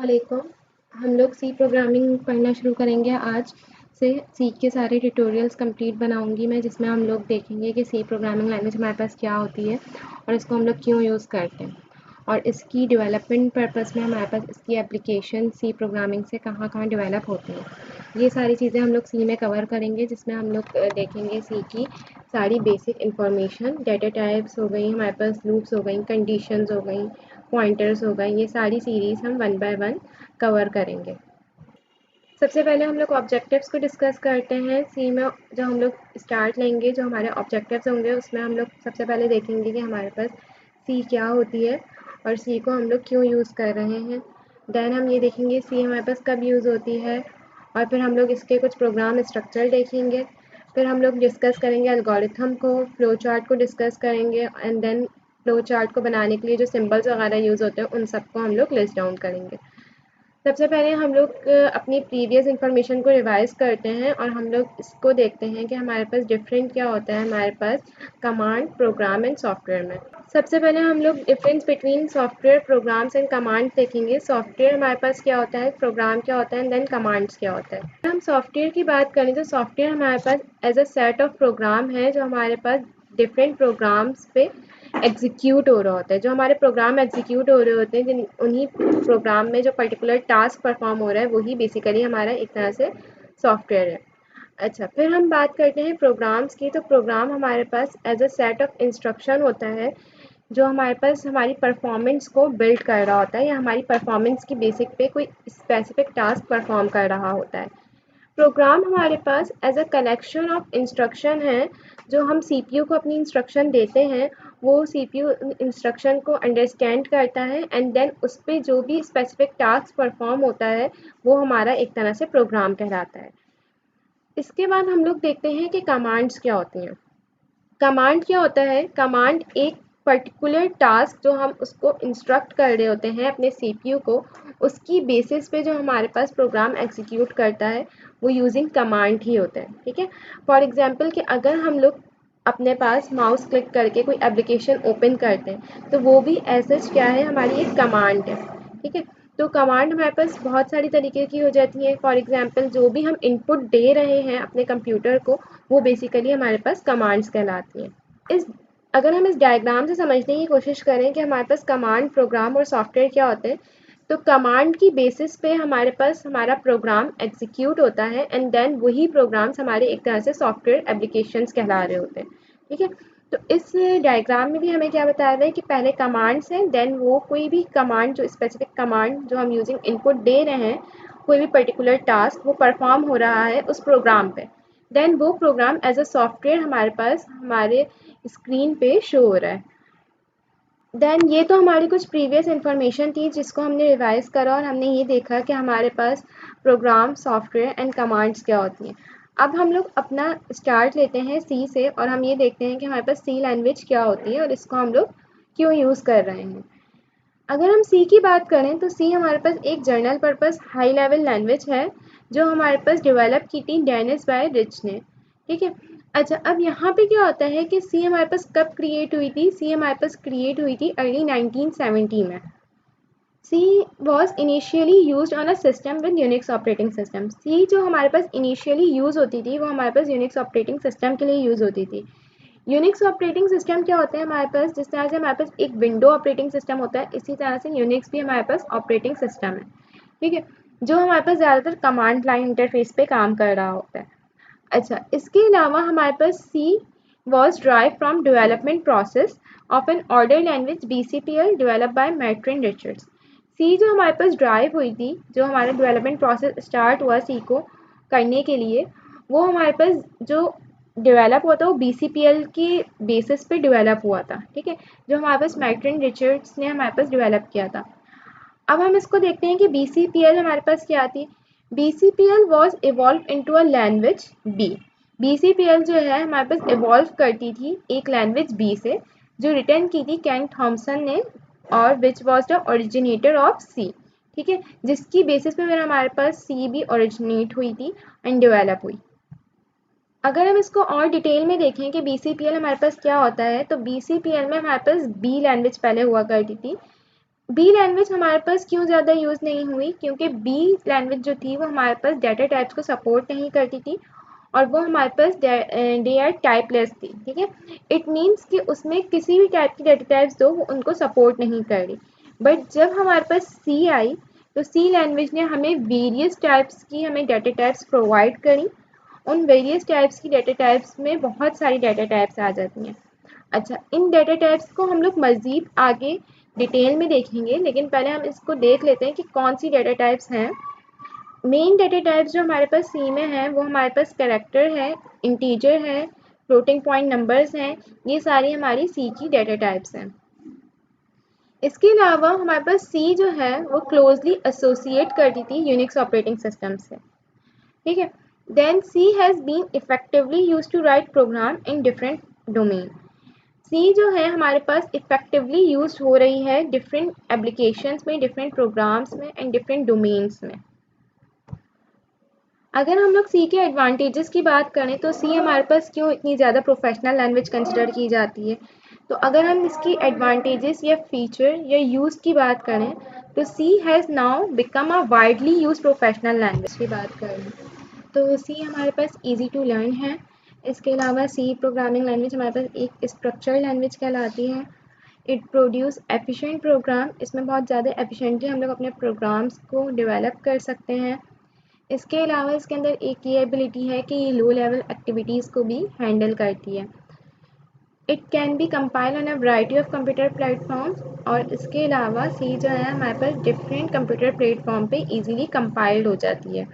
वालेकुम। हम लोग सी प्रोग्रामिंग पढ़ना शुरू करेंगे आज से। सी के सारे ट्यूटोरियल्स कंप्लीट बनाऊंगी मैं, जिसमें हम लोग देखेंगे कि सी प्रोग्रामिंग लैंग्वेज हमारे पास क्या होती है और इसको हम लोग क्यों यूज़ करते हैं, और इसकी डेवलपमेंट पर्पस में हमारे पास इसकी एप्लीकेशन सी प्रोग्रामिंग से कहाँ कहाँ डेवलप होती हैं। ये सारी चीज़ें हम लोग सी में कवर करेंगे, जिसमें हम लोग देखेंगे सी की सारी बेसिक इंफॉर्मेशन। डेटा टाइप्स हो गई, हमारे पास लूप्स हो गई, कंडीशंस हो गई, पॉइंटर्स हो गए, ये सारी सीरीज़ हम वन बाय वन कवर करेंगे। सबसे पहले हम लोग ऑब्जेक्टिव्स को डिस्कस करते हैं। सी में जब हम लोग स्टार्ट लेंगे, जो हमारे ऑब्जेक्टिव्स होंगे उसमें हम लोग सबसे पहले देखेंगे कि हमारे पास सी क्या होती है और सी को हम लोग क्यों यूज़ कर रहे हैं। देन हम ये देखेंगे सी हमारे पास कब यूज़ होती है, और फिर हम लोग इसके कुछ प्रोग्राम स्ट्रक्चर देखेंगे। फिर हम लोग डिस्कस करेंगे एल्गोरिथम को, फ्लो चार्ट को डिस्कस करेंगे, एंड देन फ्लो चार्ट को बनाने के लिए जो सिंबल्स वगैरह यूज़ होते हैं उन सबको हम लोग लिस्ट डाउन करेंगे। सबसे पहले हम लोग अपनी प्रीवियस इन्फॉर्मेशन को रिवाइज करते हैं और हम लोग इसको देखते हैं कि हमारे पास डिफरेंट क्या होता है हमारे पास कमांड, प्रोग्राम एंड सॉफ्टवेयर में। सबसे पहले हम लोग difference between software, programs and commands देखेंगे। सॉफ्टवेयर हमारे पास क्या होता है, प्रोग्राम क्या होता है, एंड देन कमांड्स क्या होता है। अगर हम सॉफ्टवेयर की बात करें तो सॉफ्टवेयर हमारे पास as a set of program है जो हमारे पास डिफरेंट प्रोग्राम्स पे एग्जीक्यूट हो रहा होता है। जो हमारे प्रोग्राम एग्जीक्यूट हो रहे होते हैं, जिन उन्हीं प्रोग्राम में जो पर्टिकुलर टास्क परफॉर्म हो रहा है वही बेसिकली हमारा एक तरह से सॉफ्टवेयर है। अच्छा, फिर हम बात करते हैं प्रोग्राम्स की। तो प्रोग्राम हमारे पास as a set of instruction होता है जो हमारे पास हमारी परफॉर्मेंस को बिल्ड कर रहा होता है, या हमारी परफॉर्मेंस की बेसिक पे कोई स्पेसिफिक टास्क परफॉर्म कर रहा होता है। प्रोग्राम हमारे पास as a collection of instruction है। जो हम सीपीयू को अपनी इंस्ट्रक्शन देते हैं, वो सीपीयू इंस्ट्रक्शन को अंडरस्टैंड करता है, एंड देन उस पर जो भी स्पेसिफिक टास्क परफॉर्म होता है वो हमारा एक तरह से प्रोग्राम कहलाता है। इसके बाद हम लोग देखते हैं कि कमांड्स क्या होती हैं। कमांड क्या होता है, कमांड एक पर्टिकुलर टास्क जो हम उसको इंस्ट्रक्ट कर रहे होते हैं अपने सीपीयू को, उसकी बेसिस पे जो हमारे पास प्रोग्राम एग्जीक्यूट करता है वो यूजिंग कमांड ही होता है। ठीक है, फॉर एग्जांपल कि अगर हम लोग अपने पास माउस क्लिक करके कोई एप्लीकेशन ओपन करते हैं तो वो भी ऐसे क्या है, हमारी एक कमांड है। ठीक है, तो कमांड हमारे पास बहुत सारी तरीके की हो जाती है। फॉर एग्जांपल जो भी हम इनपुट दे रहे हैं अपने कंप्यूटर को वो बेसिकली हमारे पास कमांड्स कहलाती हैं। अगर हम इस डायग्राम से समझने की कोशिश करें कि हमारे पास कमांड, प्रोग्राम और सॉफ्टवेयर क्या होते हैं, तो कमांड की बेसिस पे हमारे पास हमारा प्रोग्राम एग्जीक्यूट होता है, एंड देन वही प्रोग्राम्स हमारे एक तरह से सॉफ्टवेयर एप्लीकेशंस कहला रहे होते हैं। ठीक है, तो इस डायग्राम में भी हमें क्या बताया गया है कि पहले कमांड्स हैं, देन वो कोई भी कमांड, जो स्पेसिफिक कमांड जो हम यूजिंग इनपुट दे रहे हैं, कोई भी पर्टिकुलर टास्क वो परफॉर्म हो रहा है उस प्रोग्राम पे, देन वो प्रोग्राम एज अ सॉफ्टवेयर हमारे पास हमारे स्क्रीन पे शो हो रहा है। देन ये तो हमारी कुछ प्रीवियस इन्फॉर्मेशन थी जिसको हमने रिवाइज करा, और हमने ये देखा कि हमारे पास प्रोग्राम, सॉफ्टवेयर एंड कमांड्स क्या होती हैं। अब हम लोग अपना स्टार्ट लेते हैं सी से, और हम ये देखते हैं कि हमारे पास सी लैंग्वेज क्या होती है और इसको हम लोग क्यों यूज़ कर रहे हैं। अगर हम सी की बात करें तो सी हमारे पास एक general purpose high level language है जो हमारे पास डेवलप की थी डेनिस बाय रिच ने। ठीक है, अच्छा, अब यहाँ पे क्या होता है कि सी हमारे पास कब क्रिएट हुई थी। सी हमारे पास क्रिएट हुई थी अर्ली 1970 में। C was initially use on a system with Unix operating system. C जो हमारे पास इनिशियली यूज़ होती थी वो हमारे पास यूनिक्स ऑपरेटिंग सिस्टम के लिए यूज़ होती थी। यूनिक्स ऑपरेटिंग सिस्टम क्या होता है हमारे पास, जिस तरह से हमारे पास एक विंडो ऑपरेटिंग सिस्टम होता है, इसी तरह से यूनिक्स भी हमारे पास ऑपरेटिंग सिस्टम है। ठीक है, जो हमारे पास ज़्यादातर कमांड लाइन इंटरफेस पे काम कर रहा होता है। अच्छा, इसके अलावा हमारे पास C was drive from development process of an order language BCPL develop by Martin Richards. C जो हमारे पास ड्राइव हुई थी, जो हमारा डेवलपमेंट प्रोसेस स्टार्ट हुआ सी को करने के लिए, वो हमारे पास जो डेवलप हुआ था वो BCPL की बेसिस पे डेवलप हुआ था। ठीक है, जो हमारे पास मैट्रिन रिचर्ड्स ने हमारे पास डेवलप किया था। अब हम इसको देखते हैं कि BCPL हमारे पास क्या आती है। BCPL was evolve into a language B। BCPL जो है हमारे पास इवॉल्व करती थी एक लैंग्वेज B से, जो रिटर्न की थी केन थॉमसन ने, और which was the originator of C। ठीक है, जिसकी बेसिस पे फिर हमारे पास C भी ओरिजिनेट हुई थी एंड डेवलप हुई। अगर हम इसको और डिटेल में देखें कि BCPL हमारे पास क्या होता है, तो BCPL में हमारे पास B लैंग्वेज पहले हुआ करती थी। बी लैंग्वेज हमारे पास क्यों ज़्यादा यूज़ नहीं हुई, क्योंकि बी लैंग्वेज जो थी वो हमारे पास डाटा टाइप्स को सपोर्ट नहीं करती थी और वो हमारे पास दे आर टाइपलेस थी, ठीक है। इट मीन्स कि उसमें किसी भी टाइप की डाटा टाइप्स दो वो उनको सपोर्ट नहीं कर रही। बट जब हमारे पास सी आई तो सी लैंग्वेज ने हमें वेरियस टाइप्स की हमें डाटा टाइप्स प्रोवाइड करी। उन वेरियस टाइप्स की डाटा टाइप्स में बहुत सारी डाटा टाइप्स आ जाती हैं। अच्छा, इन डाटा टाइप्स को हम लोग मज़ीद आगे डिटेल में देखेंगे, लेकिन पहले हम इसको देख लेते हैं कि कौन सी डाटा टाइप्स हैं। मेन डाटा टाइप्स जो हमारे पास सी में है वो हमारे पास कैरेक्टर है, इंटीजर है, फ्लोटिंग पॉइंट नंबर्स हैं। ये सारी हमारी सी की डाटा टाइप्स हैं। इसके अलावा हमारे पास सी जो है वो क्लोजली एसोसिएट करती थी यूनिक्स ऑपरेटिंग सिस्टम से, ठीक है। Then C has been effectively use to write program in different domain. C जो है हमारे पास इफेक्टिवली यूज हो रही है डिफरेंट एप्लीकेशंस में, डिफरेंट प्रोग्राम्स में एंड डिफरेंट डोमेन्स में। अगर हम लोग सी के एडवांटेजेस की बात करें तो सी हमारे पास क्यों इतनी ज़्यादा प्रोफेशनल लैंग्वेज कंसिडर की जाती है, तो अगर हम इसकी एडवांटेजेस या फीचर या यूज़ की बात करें तो C has now become a widely use professional language की बात करें तो सी हमारे पास ईजी टू लर्न है। इसके अलावा सी प्रोग्रामिंग लैंग्वेज हमारे पास एक स्ट्रक्चर लैंग्वेज कहलाती है। इट प्रोड्यूस एफिशिएंट प्रोग्राम, इसमें बहुत ज़्यादा एफिशिएंटली हम लोग अपने प्रोग्राम्स को डेवलप कर सकते हैं। इसके अलावा इसके अंदर एक ये एबिलिटी है कि ये लो लेवल एक्टिविटीज़ को भी हैंडल करती है। It can be compile on a variety of computer platforms, और इसके अलावा सी जो है हमारे पास डिफरेंट कंप्यूटर प्लेटफॉर्म पे इजीली कंपाइल्ड हो जाती है।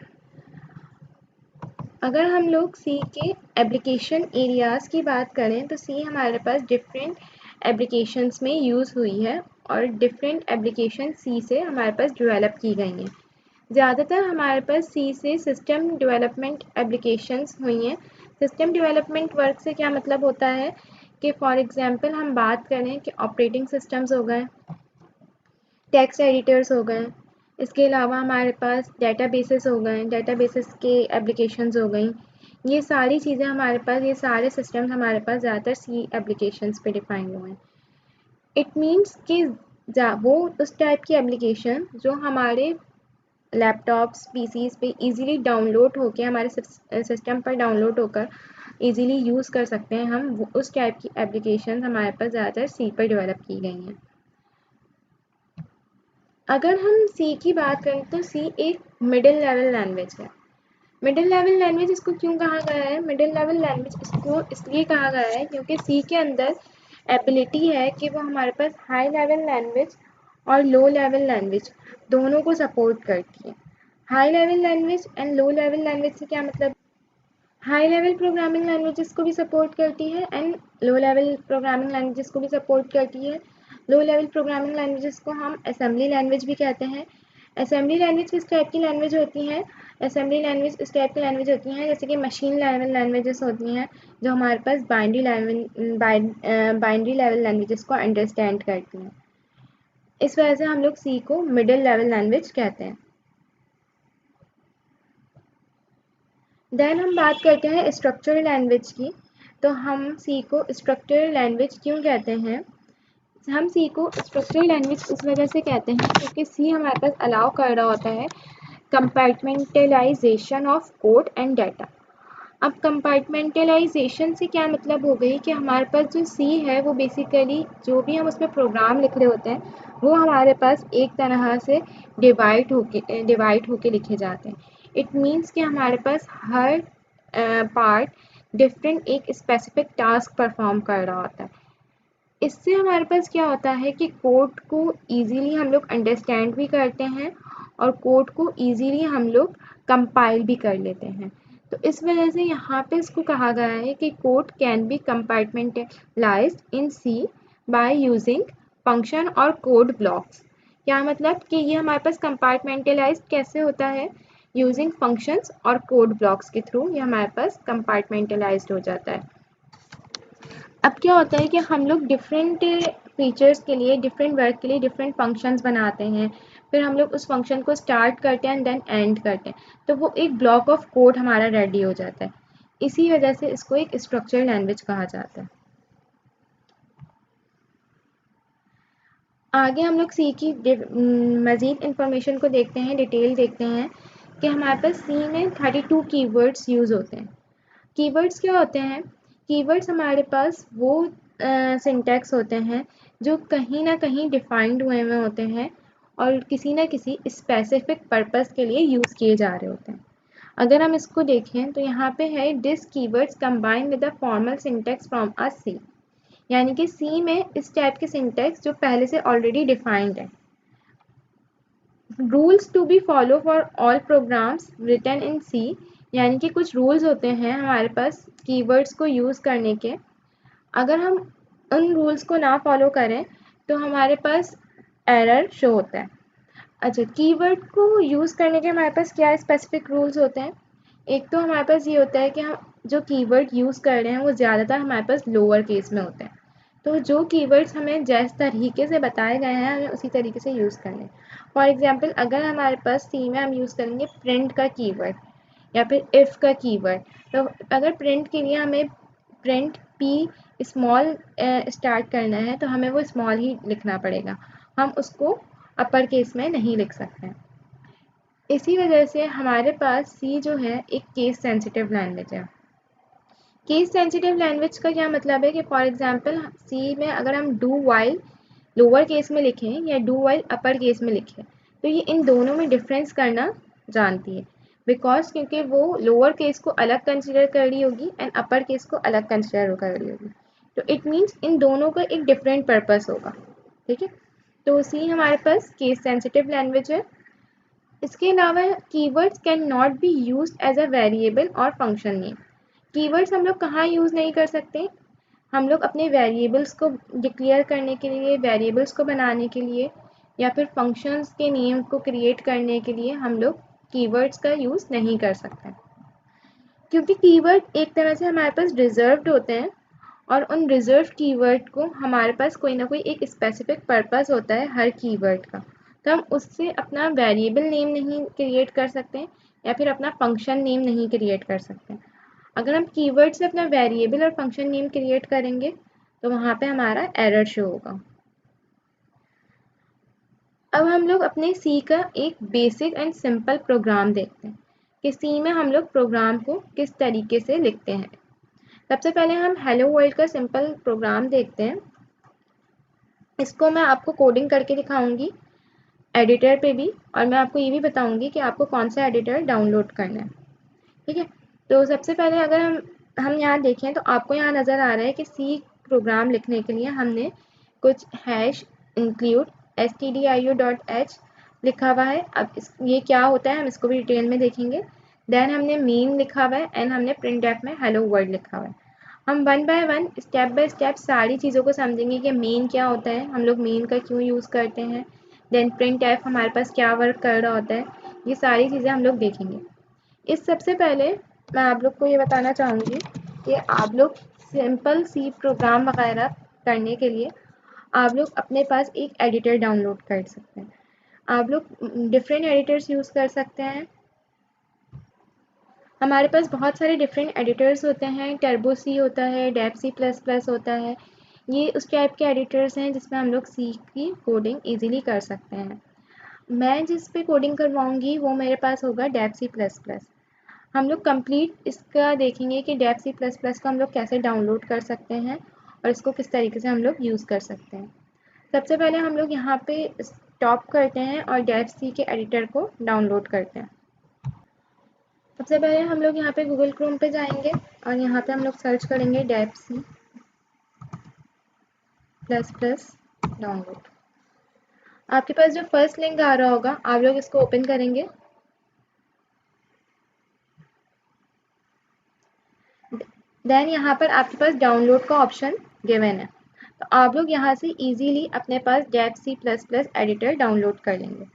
अगर हम लोग सी के एप्लीकेशन एरियाज़ की बात करें तो सी हमारे पास डिफरेंट एप्लीकेशंस में यूज़ हुई है और डिफरेंट एप्लीकेशन सी से हमारे पास डेवलप की गई हैं। ज़्यादातर हमारे पास सी से सिस्टम डेवलपमेंट एप्लीकेशंस हुई हैं। सिस्टम डेवलपमेंट वर्क से क्या मतलब होता है कि फॉर एग्जांपल हम बात करें कि ऑपरेटिंग सिस्टम्स हो गए, टेक्स्ट एडिटर्स हो गए, इसके अलावा हमारे पास डेटाबेसेस हो गए, डेटाबेसेस के एप्लीकेशंस हो गई। ये सारी चीज़ें हमारे पास, ये सारे सिस्टम्स हमारे पास ज़्यादातर सी एप्लीकेशंस पे डिफाइन हुए हैं। इट मीन्स कि वो उस टाइप की एप्लीकेशन जो हमारे लैपटॉप्स पीसीज पे इजीली डाउनलोड होकर हमारे सिस्टम पर डाउनलोड होकर इजीली यूज़ कर सकते हैं हम, उस टाइप की एप्लीकेशन हमारे पास ज़्यादातर सी पर डेवलप की गई हैं। अगर हम सी की बात करें तो सी एक मिडिल लेवल लैंग्वेज है। मिडिल लेवल लैंग्वेज इसको क्यों कहा गया है? मिडिल लेवल लैंग्वेज इसको इसलिए कहा गया है क्योंकि सी के अंदर एबिलिटी है कि वो हमारे पास हाई लेवल लैंग्वेज और लो लेवल लैंग्वेज दोनों को सपोर्ट करती है। High level language and low level language से क्या मतलब? हाई लेवल प्रोग्रामिंग लैंग्वेजेस को भी सपोर्ट करती है and low level programming languages को भी सपोर्ट करती है। लो लेवल प्रोग्रामिंग लैंग्वेजेस को हम असेंबली लैंग्वेज भी कहते हैं। असेंबली लैंग्वेज किस टाइप की लैंग्वेज होती हैं? असेंबली लैंग्वेज इस टाइप की लैंग्वेज होती हैं जैसे कि मशीन लेवल लैंग्वेजेस होती हैं, जो हमारे पास बाइनरी लेवल लैंग्वेजेस को अंडरस्टैंड करती हैं। इस वजह से हम लोग सी को मिडिल लेवल लैंग्वेज कहते हैं। देन हम बात करते हैं स्ट्रक्चर लैंग्वेज की। तो हम सी को स्ट्रक्चर लैंग्वेज क्यों कहते हैं? हम सी को स्ट्रक्चर लैंग्वेज इस वजह से कहते हैं क्योंकि सी हमारे पास अलाउ कर रहा होता है compartmentalisation of code and data. अब कंपार्टमेंटलाइजेशन से क्या मतलब हो गई कि हमारे पास जो सी है वो बेसिकली जो भी हम उसमें प्रोग्राम लिख रहे होते हैं वो हमारे पास एक तरह से डिवाइड होके लिखे जाते हैं। इट मीन्स कि हमारे पास हर पार्ट डिफरेंट एक स्पेसिफिक टास्क परफॉर्म कर रहा होता है। इससे हमारे पास क्या होता है कि कोड को ईजीली हम लोग अंडरस्टैंड भी करते हैं और कोड को ईजीली हम लोग कंपाइल भी कर लेते हैं। तो इस वजह से यहाँ पे इसको कहा गया है कि code can be compartmentalized in C by using function और कोड ब्लॉक्स। क्या मतलब कि ये हमारे पास कंपार्टमेंटलाइज्ड कैसे होता है? यूजिंग फंक्शंस और कोड ब्लॉक्स के थ्रू ये हमारे पास कंपार्टमेंटलाइज्ड हो जाता है। अब क्या होता है कि हम लोग डिफरेंट फीचर्स के लिए, डिफरेंट वर्क के लिए डिफरेंट फंक्शंस बनाते हैं, फिर हम लोग उस फंक्शन को स्टार्ट करते हैं एंड देन एंड करते हैं, तो वो एक ब्लॉक ऑफ कोड हमारा रेडी हो जाता है। इसी वजह से इसको एक स्ट्रक्चर लैंग्वेज कहा जाता है। आगे हम लोग सी की मज़ीद इंफॉर्मेशन को देखते हैं, डिटेल देखते हैं कि हमारे पास सी में 32 कीवर्ड्स यूज़ होते हैं। कीवर्ड्स क्या होते हैं? कीवर्ड्स हमारे पास वो सिंटैक्स होते हैं जो कहीं ना कहीं डिफाइंड हुए हुए होते हैं और किसी ना किसी स्पेसिफिक पर्पस के लिए यूज़ किए जा रहे होते हैं। अगर हम इसको देखें तो यहाँ पे है this keywords combine with the formal syntax from a C, यानी कि सी में इस टाइप के सिंटैक्स जो पहले से ऑलरेडी डिफाइंड है। Rules to be follow for all programs written in C, यानी कि कुछ रूल्स होते हैं हमारे पास कीवर्ड्स को यूज़ करने के। अगर हम उन रूल्स को ना फॉलो करें तो हमारे पास एरर शो होता है। अच्छा, कीवर्ड को यूज़ करने के हमारे पास क्या स्पेसिफिक रूल्स होते हैं? एक तो हमारे पास ये होता है कि हम जो कीवर्ड यूज़ कर रहे हैं वो ज़्यादातर हमारे पास लोअर केस में होते हैं। तो जो कीवर्ड्स हमें जिस तरीके से बताए गए हैं हमें उसी तरीके से यूज़ करने हैं। फॉर एग्जांपल अगर हमारे पास सी में हम यूज़ करेंगे प्रिंट का कीवर्ड या फिर इफ़ का कीवर्ड, तो अगर प्रिंट के लिए हमें प्रिंट पी स्मॉल स्टार्ट करना है तो हमें वो स्मॉल ही लिखना पड़ेगा, हम उसको अपर केस में नहीं लिख सकते हैं। इसी वजह से हमारे पास सी जो है एक केस सेंसिटिव लैंग्वेज है। केस सेंसिटिव लैंग्वेज का क्या मतलब है कि फॉर एग्जांपल सी में अगर हम डू वाइल लोअर केस में लिखें या डू वाइल अपर केस में लिखें तो ये इन दोनों में डिफरेंस करना जानती है, बिकॉज क्योंकि वो लोअर केस को अलग कंसिडर कर रही होगी एंड अपर केस को अलग कंसिडर कर रही होगी। तो इट मीन्स इन दोनों का एक डिफरेंट पर्पस होगा। ठीक है, तो सी हमारे पास केस सेंसिटिव लैंग्वेज है। इसके अलावा keywords can not be used as a variable और फंक्शन नेम। कीवर्ड्स हम लोग कहाँ यूज़ नहीं कर सकते? हम लोग अपने वेरिएबल्स को डिक्लेयर करने के लिए, वेरिएबल्स को बनाने के लिए या फिर फंक्शंस के नेम को क्रिएट करने के लिए हम लोग कीवर्ड्स का यूज़ नहीं कर सकते, क्योंकि कीवर्ड एक तरह से हमारे पास रिजर्व्ड होते हैं और उन रिजर्व कीवर्ड को हमारे पास कोई ना कोई एक स्पेसिफिक पर्पस होता है हर कीवर्ड का, तो हम उससे अपना वेरिएबल नेम नहीं क्रिएट कर सकते या फिर अपना फंक्शन नेम नहीं क्रिएट कर सकते। अगर हम कीवर्ड से अपना वेरिएबल और फंक्शन नेम क्रिएट करेंगे तो वहाँ पे हमारा एरर शो होगा। अब हम लोग अपने सी का एक बेसिक एंड सिंपल प्रोग्राम देखते हैं कि सी में हम लोग प्रोग्राम को किस तरीके से लिखते हैं। सबसे पहले हम हेलो वर्ल्ड का सिंपल प्रोग्राम देखते हैं। इसको मैं आपको कोडिंग करके दिखाऊंगी एडिटर पे भी, और मैं आपको ये भी बताऊंगी कि आपको कौन सा एडिटर डाउनलोड करना है। ठीक है, तो सबसे पहले अगर हम यहाँ देखें तो आपको यहाँ नज़र आ रहा है कि सी प्रोग्राम लिखने के लिए हमने कुछ हैश इंक्लूड stdio.h लिखा हुआ है। अब ये क्या होता है हम इसको भी डिटेल में देखेंगे। देन हमने मेन लिखा हुआ है एंड हमने प्रिंट एफ में हेलो वर्ल्ड लिखा हुआ है। हम one by one step by step सारी चीज़ों को समझेंगे कि मेन क्या होता है, हम लोग मेन का क्यों यूज़ करते हैं, देन प्रिंट एफ हमारे पास क्या वर्क कर रहा होता है, ये सारी चीज़ें हम लोग देखेंगे। इस सबसे पहले मैं आप लोग को ये बताना चाहूँगी कि आप लोग सिंपल सी प्रोग्राम वगैरह करने के लिए आप लोग अपने पास एक एडिटर डाउनलोड कर सकते हैं। आप लोग डिफरेंट एडिटर्स यूज़ कर सकते हैं। हमारे पास बहुत सारे डिफरेंट एडिटर्स होते हैं, टर्बो सी होता है, डेप सी प्लस प्लस होता है। ये उस टाइप के एडिटर्स हैं जिसमें हम लोग सी की कोडिंग ईजिली कर सकते हैं। मैं जिस पे कोडिंग करवाऊँगी वो मेरे पास होगा डेप सी प्लस प्लस। हम लोग कंप्लीट इसका देखेंगे कि डेप सी प्लस प्लस को हम लोग कैसे डाउनलोड कर सकते हैं और इसको किस तरीके से हम लोग यूज़ कर सकते हैं। सबसे पहले हम लोग यहाँ पे स्टॉप करते हैं और डेप सी के एडिटर को डाउनलोड करते हैं। सबसे पहले हम लोग यहाँ पे गूगल क्रोम पे जाएंगे और यहाँ पे हम लोग सर्च करेंगे dev C plus plus download. आपके पास जो फर्स्ट लिंक आ रहा होगा आप लोग इसको ओपन करेंगे। देन यहाँ पर आपके पास डाउनलोड का ऑप्शन गिवन है, तो आप लोग यहाँ से इजीली अपने पास dev C plus plus editor download कर लेंगे।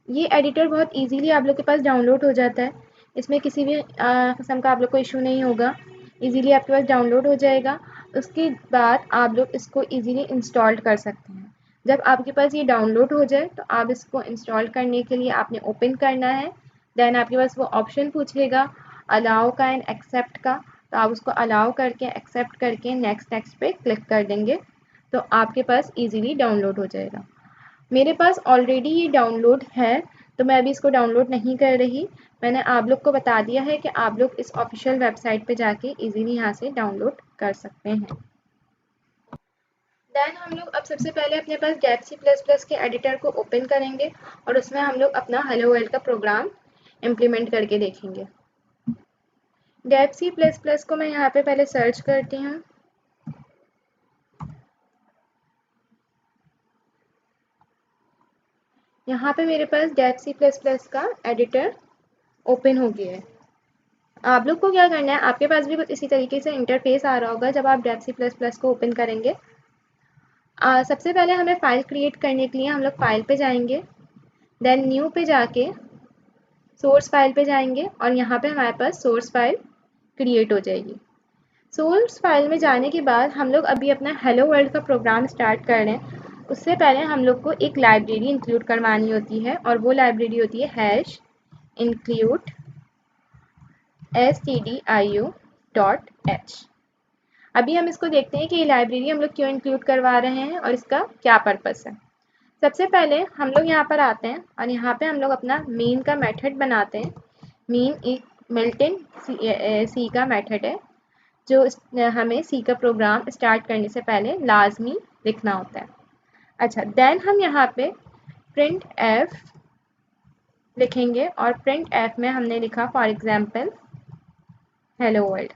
ये एडिटर बहुत इजीली आप लोग के पास डाउनलोड हो जाता है, इसमें किसी भी किस्म का आप लोग को इशू नहीं होगा, इजीली आपके पास डाउनलोड हो जाएगा। उसके बाद आप लोग इसको इजीली इंस्टॉल कर सकते हैं। जब आपके पास ये डाउनलोड हो जाए तो आप इसको इंस्टॉल करने के लिए आपने ओपन करना है। देन आपके पास वो ऑप्शन पूछेगा अलाउ का एंड एक्सेप्ट का, तो आप उसको अलाउ करके एक्सेप्ट करके नेक्स्ट नेक्स्ट पे क्लिक कर देंगे तो आपके पास ईजिली डाउनलोड हो जाएगा। मेरे पास ऑलरेडी ये डाउनलोड है, तो मैं अभी इसको डाउनलोड नहीं कर रही। मैंने आप लोग को बता दिया है कि आप लोग इस ऑफिशियल वेबसाइट पे जाके इजीली यहाँ से डाउनलोड कर सकते हैं। देन हम लोग अब सबसे पहले अपने पास डेव C++ के एडिटर को ओपन करेंगे और उसमें हम लोग अपना हेलो वर्ल्ड का प्रोग्राम इम्प्लीमेंट करके देखेंगे। डेव C++ को मैं यहाँ पे पहले सर्च करती हूँ। यहाँ पे मेरे पास डेव C++ का एडिटर ओपन हो गया है। आप लोग को क्या करना है, आपके पास भी कुछ इसी तरीके से इंटरफेस आ रहा होगा जब आप डेव C++ को ओपन करेंगे। सबसे पहले हमें फ़ाइल क्रिएट करने के लिए हम लोग फाइल पे जाएंगे, देन न्यू पे जाके सोर्स फाइल पे जाएंगे और यहाँ पे हमारे पास सोर्स फाइल क्रिएट हो जाएगी। सोर्स फाइल में जाने के बाद हम लोग अभी अपना हेलो वर्ल्ड का प्रोग्राम स्टार्ट कर रहे हैं। उससे पहले हम लोग को एक लाइब्रेरी इंक्लूड करवानी होती है और वो लाइब्रेरी होती है हैश include stdio.h। अभी हम इसको देखते हैं कि ये लाइब्रेरी हम लोग क्यों इंक्लूड करवा रहे हैं और इसका क्या पर्पस है। सबसे पहले हम लोग यहाँ पर आते हैं और यहाँ पे हम लोग अपना मेन का मेथड बनाते हैं। मेन एक बिल्ट इन सी का मेथड है जो हमें सी का प्रोग्राम स्टार्ट करने से पहले लाजमी लिखना होता है। अच्छा, देन हम यहाँ पे प्रिंट एफ लिखेंगे और प्रिंट एफ में हमने लिखा for example hello world.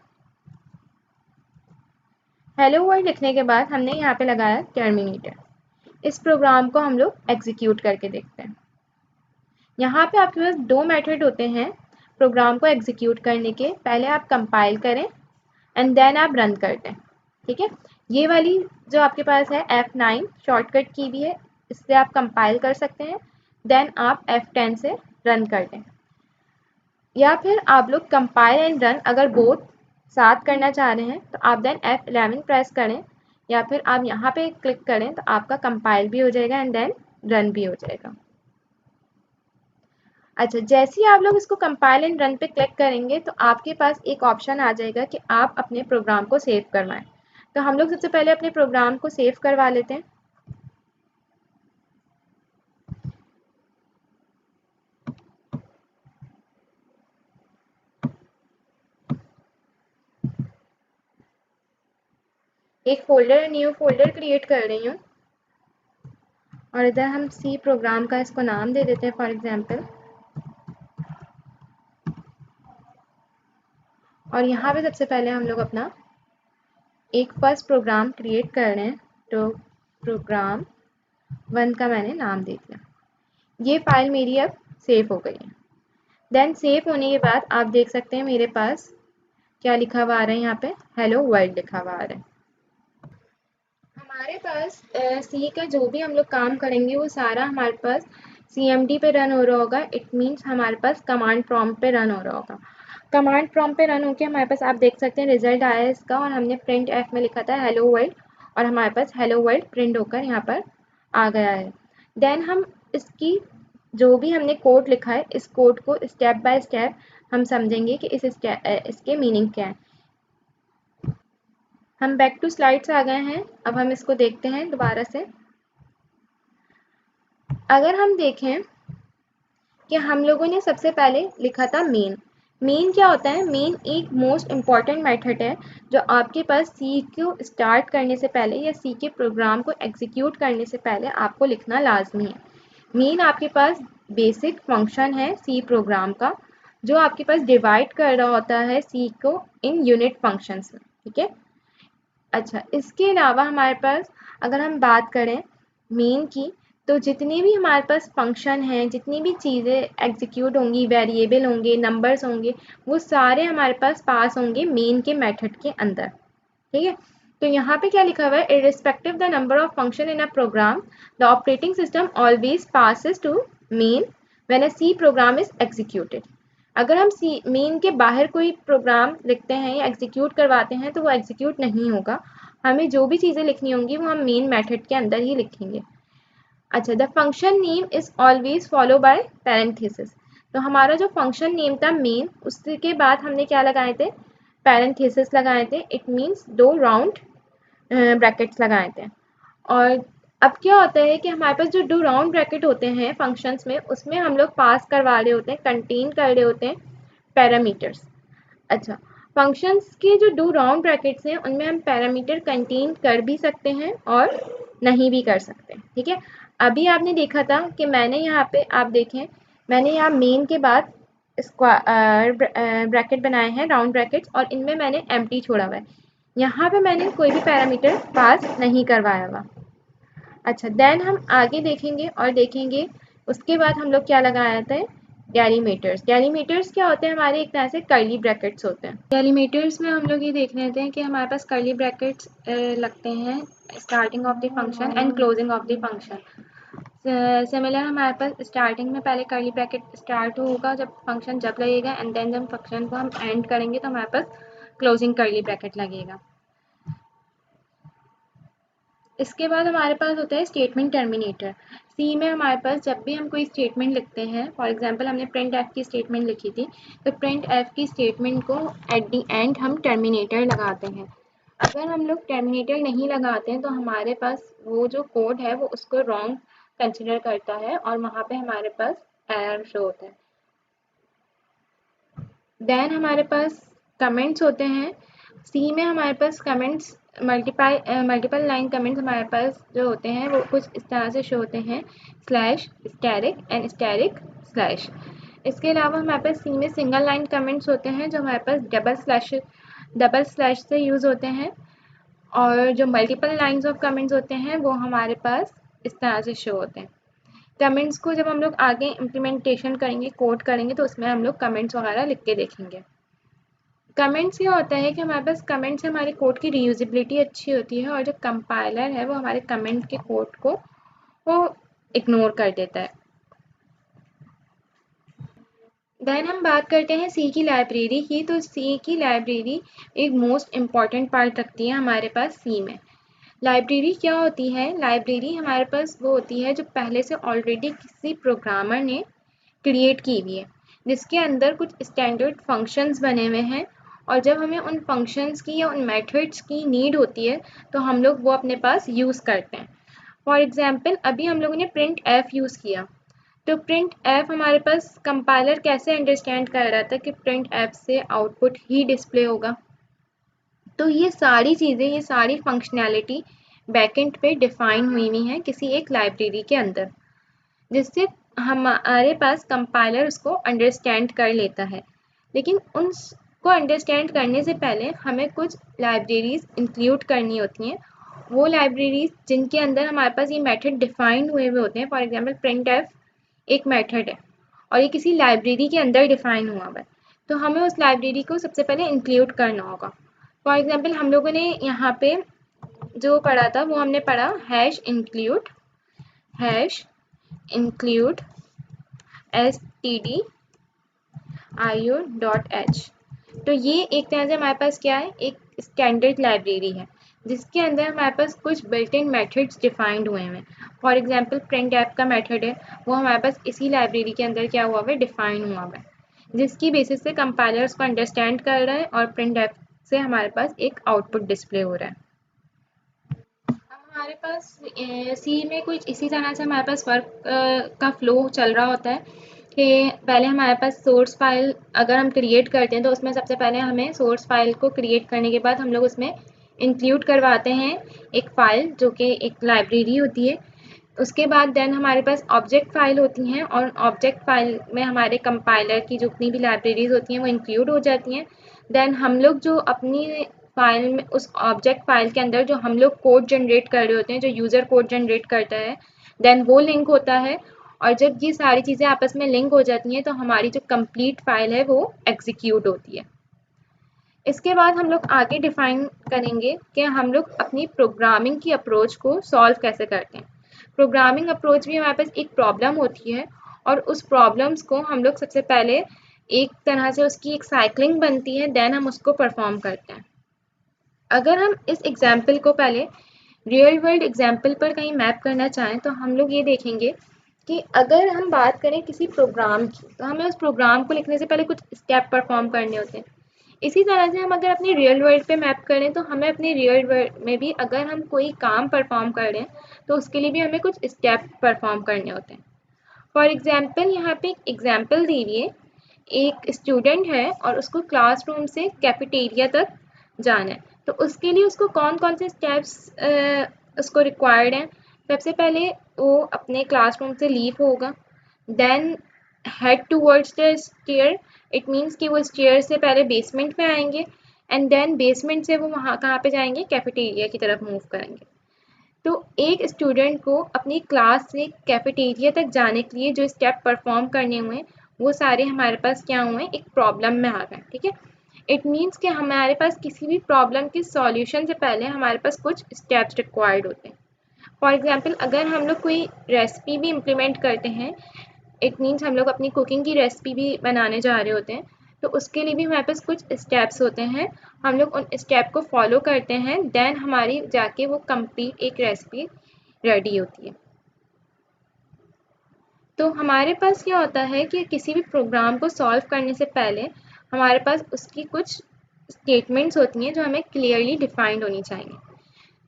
Hello world लिखने के बाद हमने यहाँ पे लगाया टर्मिनेटर। इस प्रोग्राम को हम लोग एग्जीक्यूट करके देखते हैं। यहाँ पे आपके पास दो मेथड होते हैं प्रोग्राम को एग्जीक्यूट करने के। पहले आप कंपाइल करें एंड देन आप रन कर दें। ठीक है, ये वाली जो आपके पास है F9 शॉर्टकट की भी है, इससे आप कंपाइल कर सकते हैं, देन आप F10 से रन कर दें। या फिर आप लोग कंपाइल एंड रन अगर बोथ साथ करना चाह रहे हैं तो आप देन F11 प्रेस करें या फिर आप यहाँ पे क्लिक करें तो आपका कंपाइल भी हो जाएगा एंड देन रन भी हो जाएगा। अच्छा, जैसे ही आप लोग इसको कंपाइल एंड रन पे क्लिक करेंगे तो आपके पास एक ऑप्शन आ जाएगा कि आप अपने प्रोग्राम को सेव करवाएं। तो हम लोग सबसे पहले अपने प्रोग्राम को सेव करवा लेते हैं। एक फोल्डर, न्यू फोल्डर क्रिएट कर रही हूँ और इधर हम सी प्रोग्राम का इसको नाम दे देते हैं फॉर एग्जाम्पल। और यहाँ पे सबसे पहले हम लोग अपना एक फर्स्ट प्रोग्राम क्रिएट कर रहे हैं, तो प्रोग्राम 1 का मैंने नाम दे दिया। ये फाइल मेरी अब सेव हो गई है। देन सेव होने के बाद आप देख सकते हैं मेरे पास क्या लिखा हुआ आ रहा है, यहाँ पे हेलो वर्ल्ड लिखा हुआ आ रहा है। हमारे पास सी का जो भी हम लोग काम करेंगे वो सारा हमारे पास CMD पे रन हो रहा होगा। इट मीन्स हमारे पास कमांड प्रॉम्प्ट पे रन हो रहा होगा। कमांड प्रॉम्प्ट पे रन होकर हमारे पास आप देख सकते हैं रिजल्ट आया है इसका, और हमने प्रिंट एफ में लिखा था हेलो वर्ल्ड और हमारे पास हेलो वर्ल्ड प्रिंट होकर यहाँ पर आ गया है। देन हम इसकी जो भी हमने कोड लिखा है इस कोड को स्टेप बाय स्टेप हम समझेंगे कि इसके मीनिंग क्या है। हम बैक टू स्लाइड्स आ गए हैं, अब हम इसको देखते हैं दोबारा से। अगर हम देखें कि हम लोगों ने सबसे पहले लिखा था मेन। मेन क्या होता है? मेन एक मोस्ट इम्पॉर्टेंट मेथड है जो आपके पास सी को स्टार्ट करने से पहले या सी के प्रोग्राम को एग्जीक्यूट करने से पहले आपको लिखना लाजमी है। मेन आपके पास बेसिक फंक्शन है सी प्रोग्राम का जो आपके पास डिवाइड कर रहा होता है सी को इन यूनिट फंक्शंस में। ठीक है, अच्छा, इसके अलावा हमारे पास अगर हम बात करें मेन की, तो जितने भी हमारे पास फंक्शन हैं, जितनी भी चीज़ें एग्जीक्यूट होंगी, वेरिएबल होंगे, नंबर्स होंगे, वो सारे हमारे पास होंगे मेन के मेथड के अंदर। ठीक है, तो यहाँ पे क्या लिखा हुआ है, irrespective the number of function in a program the operating system always passes to main when a C program is executed. अगर हम सी मेन के बाहर कोई प्रोग्राम लिखते हैं या एग्जीक्यूट करवाते हैं तो वो एग्जीक्यूट नहीं होगा। हमें जो भी चीज़ें लिखनी होंगी वो हम मेन मेथड के अंदर ही लिखेंगे। अच्छा, the function name is always follow by parenthesis. तो हमारा जो फंक्शन नेम था मेन, उसके बाद हमने क्या लगाए थे, पैरेंथेसिस लगाए थे। इट मीन्स 2 राउंड ब्रैकेट्स लगाए थे। और अब क्या होता है कि हमारे पास जो डू राउंड ब्रैकेट होते हैं फंक्शंस में, उसमें हम लोग पास करवा रहे होते हैं, कंटेन कर रहे होते हैं पैरामीटर्स। अच्छा, फंक्शंस के जो डू राउंड ब्रैकेट्स हैं उनमें हम पैरामीटर कंटेन कर भी सकते हैं और नहीं भी कर सकते, ठीक है। अभी आपने देखा था कि मैंने यहाँ पे, आप देखें, मैंने यहाँ मेन के बाद स्क्वायर ब्रैकेट बनाए हैं, राउंड ब्रैकेट्स, और इनमें मैंने एम्प्टी छोड़ा हुआ है। यहाँ पे मैंने कोई भी पैरामीटर पास नहीं करवाया हुआ। अच्छा, देन हम आगे देखेंगे और देखेंगे उसके बाद हम लोग क्या लगाया था, डेलीमीटर्स। डेलीमीटर्स क्या होते हैं, हमारे एक तरह से कर्ली ब्रैकेट्स होते हैं। डेलीमीटर्स में हम लोग ये देख लेते हैं कि हमारे पास कर्ली ब्रैकेट्स लगते हैं starting of the function and closing of the function. Similar हमारे पास स्टार्टिंग में पहले कर्ली ब्रैकेट स्टार्ट होगा जब फंक्शन जब लगेगा, एंड देन जब फंक्शन को हम एंड करेंगे तो हमारे पास क्लोजिंग कर्ली ब्रैकेट लगेगा। इसके बाद हमारे पास होता है स्टेटमेंट टर्मिनेटर। सी में हमारे पास जब भी हम कोई स्टेटमेंट लिखते हैं, फॉर एग्जांपल हमने प्रिंट एफ की स्टेटमेंट लिखी थी, तो प्रिंट एफ की स्टेटमेंट को एट द एंड हम टर्मिनेटर लगाते हैं। अगर हम लोग टर्मिनेटर नहीं लगाते हैं तो हमारे पास वो जो कोड है वो उसको रॉन्ग कंसिडर करता है और वहाँ पे हमारे पास एरर शो होता है। देन हमारे पास कमेंट्स होते हैं। सी में हमारे पास कमेंट्स मल्टीपल लाइन कमेंट्स हमारे पास जो होते हैं वो कुछ इस तरह से शो होते हैं, slash, asterisk and asterisk slash. इसके अलावा हमारे पास सी में सिंगल लाइन कमेंट्स होते हैं जो हमारे पास डबल स्लैश से यूज़ होते हैं, और जो मल्टीपल लाइन्स ऑफ कमेंट्स होते हैं वो हमारे पास इस तरह से शो होते हैं। कमेंट्स को जब हम लोग आगे इम्प्लीमेंटेशन करेंगे, कोड करेंगे, तो उसमें हम लोग कमेंट्स वगैरह लिख के देखेंगे। कमेंट्स ये होता है कि हमारे पास कमेंट से हमारे कोड की रीयूजेबिलिटी अच्छी होती है और जो कंपाइलर है वो हमारे कमेंट के कोड को वो इग्नोर कर देता है। देन हम बात करते हैं सी की लाइब्रेरी की। तो सी की लाइब्रेरी एक मोस्ट इम्पॉर्टेंट पार्ट रखती है हमारे पास सी में। लाइब्रेरी क्या होती है, लाइब्रेरी हमारे पास वो होती है जो पहले से ऑलरेडी किसी प्रोग्रामर ने क्रिएट की हुई है, जिसके अंदर कुछ स्टैंडर्ड फंक्शंस बने हुए हैं, और जब हमें उन फंक्शंस की या उन मेथड्स की नीड होती है तो हम लोग वो अपने पास यूज़ करते हैं। फॉर एग्जांपल अभी हम लोगों ने प्रिंट एफ यूज़ किया, तो प्रिंट एफ हमारे पास कंपाइलर कैसे अंडरस्टैंड कर रहा था कि प्रिंट एफ से आउटपुट ही डिस्प्ले होगा। तो ये सारी चीज़ें, ये सारी फंक्शनैलिटी बैकएंड पे डिफाइन हुई हैं किसी एक लाइब्रेरी के अंदर, जिससे हमारे पास कंपाइलर उसको अंडरस्टैंड कर लेता है। लेकिन उनको अंडरस्टैंड करने से पहले हमें कुछ लाइब्रेरीज इंक्लूड करनी होती हैं, वो लाइब्रेरीज जिनके अंदर हमारे पास ये मेथड डिफाइन हुए हुए होते हैं। फॉर एग्जांपल प्रिंट एफ एक मेथड है और ये किसी लाइब्रेरी के अंदर डिफाइन हुआ हुआ है, तो हमें उस लाइब्रेरी को सबसे पहले इंक्लूड करना होगा। फॉर एग्जांपल हम लोगों ने यहाँ पे जो पढ़ा था वो हमने पढ़ा हैश इंक्लूड stdio.h। तो ये एक तरह से हमारे पास क्या है, एक स्टैंडर्ड लाइब्रेरी है जिसके अंदर हमारे पास कुछ बिल्ट इन मेथड्स डिफाइंड हुए हैं। फॉर एग्जांपल प्रिंट ऐप का मेथड है, वो हमारे पास इसी लाइब्रेरी के अंदर क्या हुआ है, डिफाइन हुआ है, जिसकी बेसिस से कंपाइलर्स को अंडरस्टैंड कर रहा है और प्रिंट ऐप से हमारे पास एक आउटपुट डिस्प्ले हो रहा है। हमारे पास सी में कुछ इसी तरह से हमारे पास वर्क का फ्लो चल रहा होता है कि पहले हमारे पास सोर्स फाइल अगर हम क्रिएट करते हैं तो उसमें सबसे पहले हमें सोर्स फाइल को क्रिएट करने के बाद हम लोग उसमें इंक्लूड करवाते हैं एक फ़ाइल जो कि एक लाइब्रेरी होती है। उसके बाद देन हमारे पास ऑब्जेक्ट फ़ाइल होती हैं और ऑब्जेक्ट फ़ाइल में हमारे कंपाइलर की जितनी भी लाइब्रेरीज होती हैं वो इंक्लूड हो जाती हैं। देन हम लोग जो अपनी फाइल में, उस ऑब्जेक्ट फाइल के अंदर जो हम लोग कोड जनरेट कर रहे होते हैं, जो यूज़र कोड जनरेट करता है, देन वो लिंक होता है, और जब ये सारी चीज़ें आपस में लिंक हो जाती हैं तो हमारी जो कंप्लीट फाइल है वो एग्जीक्यूट होती है। इसके बाद हम लोग आगे डिफाइन करेंगे कि हम लोग अपनी प्रोग्रामिंग की अप्रोच को सॉल्व कैसे करते हैं। प्रोग्रामिंग अप्रोच भी हमारे पास एक प्रॉब्लम होती है और उस प्रॉब्लम्स को हम लोग सबसे पहले एक तरह से उसकी एक साइक्लिंग बनती है, देन हम उसको परफॉर्म करते हैं। अगर हम इस एग्जाम्पल को पहले रियल वर्ल्ड एग्जाम्पल पर कहीं मैप करना चाहें तो हम लोग ये देखेंगे कि अगर हम बात करें किसी प्रोग्राम की, तो हमें उस प्रोग्राम को लिखने से पहले कुछ स्टेप परफॉर्म करने होते हैं। इसी तरह से हम अगर अपनी रियल वर्ल्ड पे मैप करें तो हमें अपनी रियल वर्ल्ड में भी अगर हम कोई काम परफॉर्म कर रहे हैं तो उसके लिए भी हमें कुछ स्टेप परफॉर्म करने होते हैं। फॉर एग्जाम्पल यहाँ पे एक एग्जाम्पल दी हुई है, एक स्टूडेंट है और उसको क्लासरूम से कैफेटेरिया तक जाना है, तो उसके लिए उसको कौन कौन से स्टेप्स उसको रिक्वायर्ड हैं। सबसे पहले वो अपने क्लासरूम से लीव होगा, then head towards the stair, it means कि वो स्टेयर से पहले बेसमेंट में आएंगे एंड देन बेसमेंट से वो वहाँ कहाँ पे जाएंगे, कैफेटेरिया की तरफ मूव करेंगे। तो एक स्टूडेंट को अपनी क्लास से कैफेटेरिया तक जाने के लिए जो स्टेप परफॉर्म करने हुए हैं वो सारे हमारे पास क्या हुए हैं, एक प्रॉब्लम में आ गए। ठीक है, इट मीन्स कि हमारे पास किसी भी प्रॉब्लम के सॉल्यूशन से पहले हमारे पास कुछ स्टेप्स रिक्वायर्ड होते हैं। फॉर एग्जांपल अगर हम लोग कोई रेसिपी भी इम्प्लीमेंट करते हैं, इट मीन्स हम लोग अपनी कुकिंग की रेसिपी भी बनाने जा रहे होते हैं, तो उसके लिए भी हमारे पास कुछ स्टेप्स होते हैं, हम लोग उन स्टेप को फॉलो करते हैं, देन हमारी जाके वो कंप्लीट एक रेसिपी रेडी होती है। तो हमारे पास क्या होता है कि किसी भी प्रोग्राम को सॉल्व करने से पहले हमारे पास उसकी कुछ स्टेटमेंट्स होती हैं जो हमें क्लियरली डिफाइंड होनी चाहिए।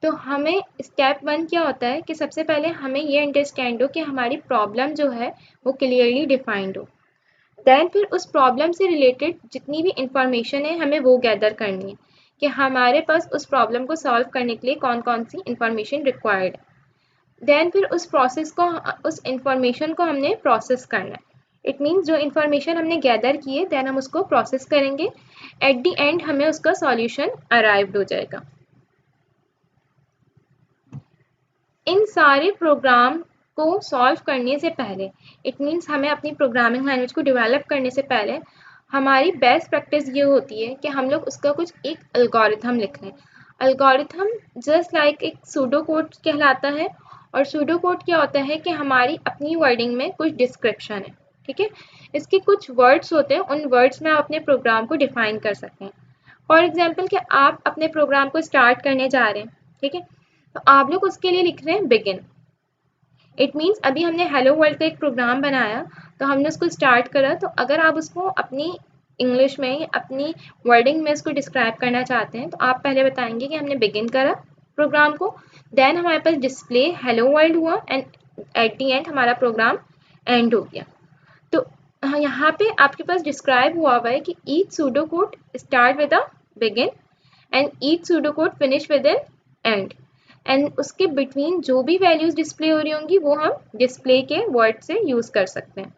तो हमें स्टेप 1 क्या होता है कि सबसे पहले हमें ये अंडरस्टैंड हो कि हमारी प्रॉब्लम जो है वो क्लियरली डिफाइंड हो। देन फिर उस प्रॉब्लम से रिलेटेड जितनी भी इंफॉर्मेशन है हमें वो गैदर करनी है कि हमारे पास उस प्रॉब्लम को सॉल्व करने के लिए कौन कौन सी इंफॉर्मेशन रिक्वायर्ड है। देन फिर उस प्रोसेस को, उस इंफॉर्मेशन को हमने प्रोसेस करना है। इट मीन्स जो इंफॉर्मेशन हमने गैदर की है देन हम उसको प्रोसेस करेंगे, एट द एंड हमें उसका सॉल्यूशन अराइव्ड हो जाएगा। इन सारे प्रोग्राम को सॉल्व करने से पहले, इट मीन्स हमें अपनी प्रोग्रामिंग लैंग्वेज को डेवलप करने से पहले हमारी बेस्ट प्रैक्टिस ये होती है कि हम लोग उसका कुछ एक एल्गोरिथम लिख लें। एल्गोरिथम जस्ट लाइक एक सूडो कोड कहलाता है, और सूडो कोड क्या होता है कि हमारी अपनी वर्डिंग में कुछ डिस्क्रिप्शन है। ठीक है, इसके कुछ वर्ड्स होते हैं, उन वर्ड्स में आप अपने प्रोग्राम को डिफाइन कर सकते हैं। फॉर एग्जाम्पल कि आप अपने प्रोग्राम को स्टार्ट करने जा रहे हैं, ठीक है, तो आप लोग उसके लिए लिख रहे हैं बिगिन। इट मीन्स अभी हमने हेलो वर्ल्ड का एक प्रोग्राम बनाया, तो हमने उसको स्टार्ट करा, तो अगर आप उसको अपनी इंग्लिश में, अपनी वर्डिंग में उसको डिस्क्राइब करना चाहते हैं तो आप पहले बताएंगे कि हमने बिगिन करा प्रोग्राम को, देन हमारे पास डिस्प्ले हेलो वर्ल्ड हुआ एंड एट दी एंड हमारा प्रोग्राम एंड हो गया। तो यहाँ पे आपके पास डिस्क्राइब हुआ है कि each pseudo code start with a begin and each pseudo code finish with an end, and उसके बिटवीन जो भी वैल्यूज डिस्प्ले हो रही होंगी वो हम डिस्प्ले के वर्ड से यूज कर सकते हैं।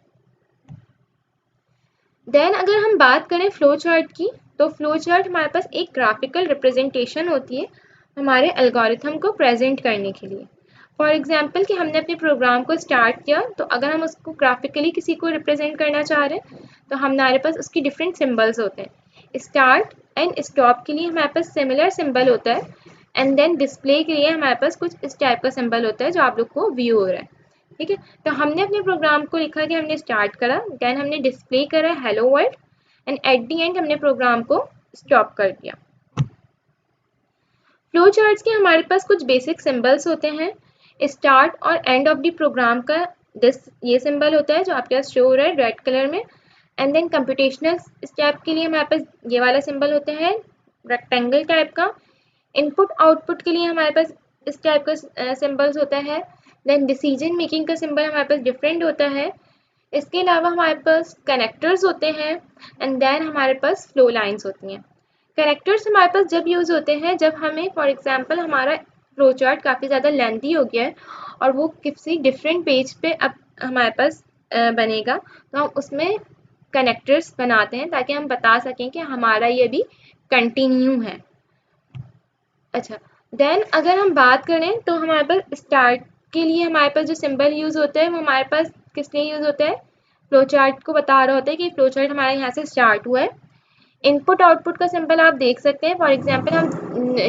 देन अगर हम बात करें फ्लो चार्ट की, तो फ्लो चार्ट हमारे पास एक ग्राफिकल रिप्रेजेंटेशन होती है हमारे एल्गोरिथम को प्रेजेंट करने के लिए। फॉर एग्जाम्पल कि हमने अपने प्रोग्राम को स्टार्ट किया, तो अगर हम उसको ग्राफिकली किसी को रिप्रेजेंट करना चाह रहे हैं तो हमारे पास उसकी डिफरेंट सिम्बल्स होते हैं। स्टार्ट एंड स्टॉप के लिए हमारे पास सिमिलर सिंबल होता है, एंड देन डिस्प्ले के लिए हमारे पास कुछ इस टाइप का सिंबल होता है जो आप लोग को व्यू हो रहा है। ठीक है, तो हमने अपने प्रोग्राम को लिखा कि हमने स्टार्ट करा, देन हमने डिस्प्ले करा hello world and at the end हमने प्रोग्राम को स्टॉप कर दिया। फ्लो चार्ट्स के हमारे पास कुछ बेसिक सिंबल्स होते हैं। स्टार्ट और एंड ऑफ द प्रोग्राम का ये सिंबल होता है जो आपके पास शो हो रहा है रेड कलर में, एंड देन कंप्यूटेशनल स्टेप के लिए हमारे पास ये वाला सिंबल होता है रेक्टेंगल टाइप का। इनपुट आउटपुट के लिए हमारे पास इस टाइप का सिंबल्स होता है। देन डिसीजन मेकिंग का सिंबल हमारे पास डिफरेंट होता है। इसके अलावा हमारे पास कनेक्टर्स होते हैं, एंड देन हमारे पास फ्लो लाइंस होती हैं। कनेक्टर्स हमारे पास जब यूज़ होते हैं जब हमें फॉर एग्जांपल हमारा फ्लो चार्ट काफ़ी ज़्यादा लेंथी हो गया है और वो किसी डिफरेंट पेज पे अब हमारे पास बनेगा, तो हम उसमें कनेक्टर्स बनाते हैं ताकि हम बता सकें कि हमारा ये भी कंटिन्यू है। अच्छा, देन अगर हम बात करें तो हमारे पास स्टार्ट के लिए हमारे पास जो सिंबल यूज़ होता है वो हमारे पास किस लिए यूज़ होता है, फ्लो चार्ट को बता रहा होता है कि फ्लो चार्ट हमारे यहाँ से स्टार्ट हुआ है। इनपुट आउटपुट का सिंबल आप देख सकते हैं। फॉर एग्जांपल हम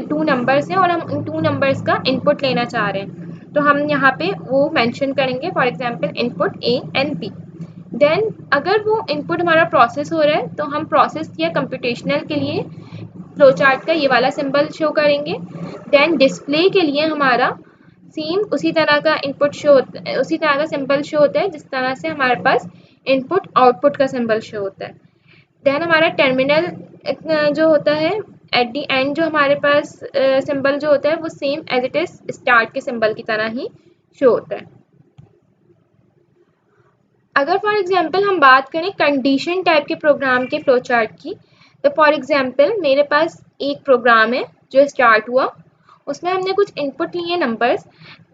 2 नंबर्स हैं और हम उन 2 नंबर्स का इनपुट लेना चाह रहे हैं, तो हम यहाँ पे वो मेंशन करेंगे, for example input A and B. Then अगर वो इनपुट हमारा प्रोसेस हो रहा है तो हम प्रोसेस या कंप्यूटेशनल के लिए फ्लो चार्ट का ये वाला सिंबल शो करेंगे। देन डिस्प्ले के लिए हमारा सेम उसी तरह का इनपुट शो होता है, उसी तरह का सिंबल शो होता है जिस तरह से हमारे पास इनपुट आउटपुट का सिंबल शो होता है। देन हमारा टर्मिनल जो होता है एट दी एंड, जो हमारे पास सिंबल जो होता है वो same as it is start के सिंबल की तरह ही शो होता है। अगर फॉर एग्जांपल हम बात करें कंडीशन टाइप के प्रोग्राम के फ्लो चार्ट की, तो फॉर एग्जांपल मेरे पास एक प्रोग्राम है जो स्टार्ट हुआ, उसमें हमने कुछ इनपुट लिए नंबर्स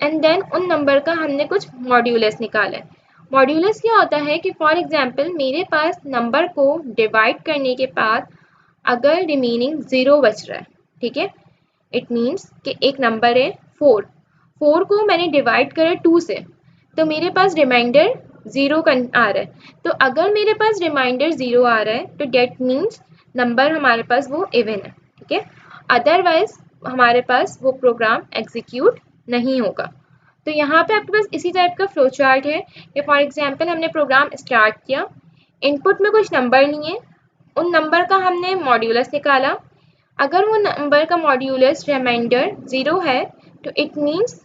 एंड देन उन नंबर का हमने कुछ मॉड्यूलस निकाला है। मॉड्यूलस क्या होता है कि फॉर एग्जांपल मेरे पास नंबर को डिवाइड करने के बाद अगर रिमेनिंग 0 बच रहा है, ठीक है, इट मीन्स कि एक नंबर है 4, 4 को मैंने डिवाइड करा 2 से, तो मेरे पास रिमाइंडर 0 आ रहा है। तो अगर मेरे पास रिमाइंडर 0 आ रहा है तो डेट मीन्स नंबर हमारे पास वो इवन है, ठीक है, अदरवाइज हमारे पास वो प्रोग्राम एग्जीक्यूट नहीं होगा। तो यहाँ पे आपके पास इसी टाइप का फ्लो चार्ट है कि फॉर एग्जांपल हमने प्रोग्राम स्टार्ट किया, इनपुट में कुछ नंबर लिए, उन नंबर का हमने मॉड्यूलस निकाला, अगर वो नंबर का मॉड्यूलस रिमाइंडर 0 है तो इट मीन्स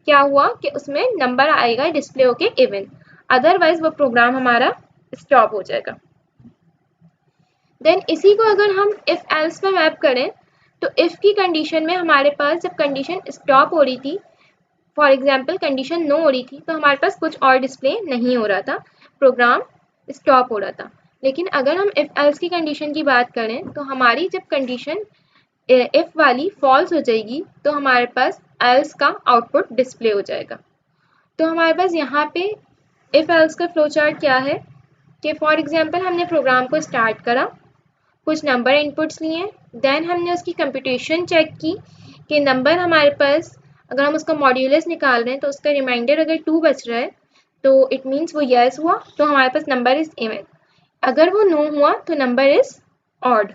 क्या हुआ कि उसमें नंबर आएगा डिस्प्ले होके इवन, अदरवाइज वो प्रोग्राम हमारा स्टॉप हो जाएगा। देन इसी को अगर हम इफ एल्स में मैप करें तो इफ की कंडीशन में हमारे पास जब कंडीशन स्टॉप हो रही थी, फॉर एग्जाम्पल कंडीशन नो हो रही थी, तो हमारे पास कुछ और डिस्प्ले नहीं हो रहा था, प्रोग्राम स्टॉप हो रहा था। लेकिन अगर हम इफ एल्स की कंडीशन की बात करें तो हमारी जब कंडीशन इफ वाली फॉल्स हो जाएगी तो हमारे पास एल्स का आउटपुट डिस्प्ले हो जाएगा। तो हमारे पास यहाँ पे इफ एल्स का फ्लो चार्ट क्या है कि फॉर एग्जांपल हमने प्रोग्राम को स्टार्ट करा, कुछ नंबर इनपुट्स लिए, देन हमने उसकी कंप्यूटेशन चेक की कि नंबर हमारे पास अगर हम उसका मॉड्यूलस निकाल रहे हैं तो उसका रिमाइंडर अगर 2 बच रहा है तो इट मीन्स वो यस हुआ, तो हमारे पास नंबर इज इवन, अगर वो नो हुआ तो नंबर इज ऑड।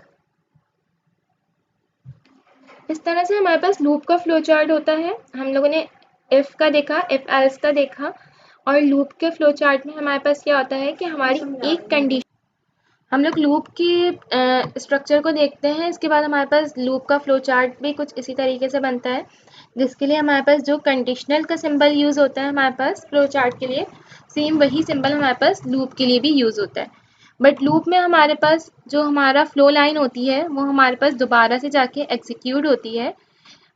इस तरह से हमारे पास लूप का फ्लो चार्ट होता है। हम लोगों ने इफ का देखा, इफ एल्स का देखा, और लूप के फ्लो चार्ट में हमारे पास क्या होता है कि हमारी एक कंडीशन, हम लोग लूप की स्ट्रक्चर को देखते हैं, इसके बाद हमारे पास लूप का फ्लो चार्ट भी कुछ इसी तरीके से बनता है, जिसके लिए हमारे पास जो कंडीशनल का सिंबल यूज़ होता है हमारे पास फ्लो चार्ट के लिए, सेम वही सिंबल हमारे पास लूप के लिए भी यूज़ होता है। बट लूप में हमारे पास जो हमारा फ्लो लाइन होती है वो हमारे पास दोबारा से जाके एग्जीक्यूट होती है,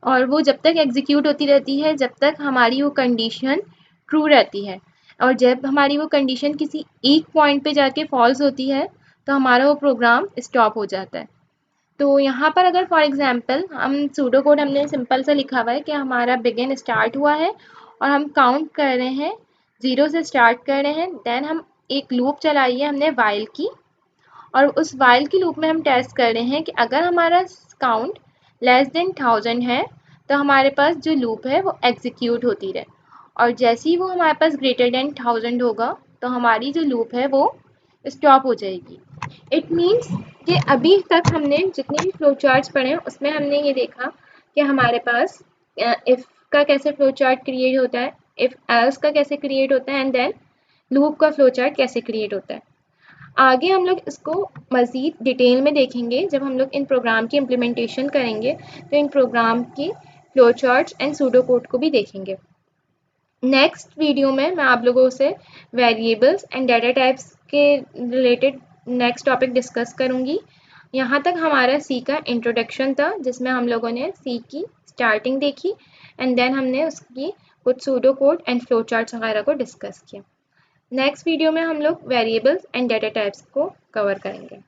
और वो जब तक एग्जीक्यूट होती रहती है जब तक हमारी वो कंडीशन ट्रू रहती है, और जब हमारी वो कंडीशन किसी एक पॉइंट पे जाके फॉल्स होती है तो हमारा वो प्रोग्राम स्टॉप हो जाता है। तो यहाँ पर अगर फॉर एग्जांपल हम सूडो कोड हमने सिंपल सा लिखा हुआ है कि हमारा बिगिन स्टार्ट हुआ है और हम काउंट कर रहे हैं, 0 से स्टार्ट कर रहे हैं, देन हम एक लूप चलाई है हमने वाइल की, और उस वाइल की लूप में हम टेस्ट कर रहे हैं कि अगर हमारा काउंट लेस देन 1000 है तो हमारे पास जो लूप है वो एग्जीक्यूट होती रहे, और जैसे ही वो हमारे पास ग्रेटर देन 1000 होगा तो हमारी जो लूप है वो स्टॉप हो जाएगी। इट मीन्स कि अभी तक हमने जितने भी फ्लो चार्ट्स पढ़े हैं उसमें हमने ये देखा कि हमारे पास इफ़ का कैसे फ्लो चार्ट क्रिएट होता है, इफ़ एल्स का कैसे क्रिएट होता है, एंड देन लूप का फ्लो चार्ट कैसे क्रिएट होता है। आगे हम लोग इसको मज़ीद डिटेल में देखेंगे जब हम लोग इन प्रोग्राम की इम्प्लीमेंटेशन करेंगे, तो इन प्रोग्राम की flow charts and pseudo code को भी देखेंगे। नेक्स्ट वीडियो में मैं आप लोगों से वेरिएबल्स एंड डाटा टाइप्स के रिलेटेड नेक्स्ट टॉपिक डिस्कस करूँगी। यहाँ तक हमारा सी का इंट्रोडक्शन था जिसमें हम लोगों ने सी की स्टार्टिंग देखी एंड देन हमने उसकी कुछ pseudo code and flow charts वगैरह को डिस्कस किया। नेक्स्ट वीडियो में हम लोग वेरिएबल्स एंड डाटा टाइप्स को कवर करेंगे।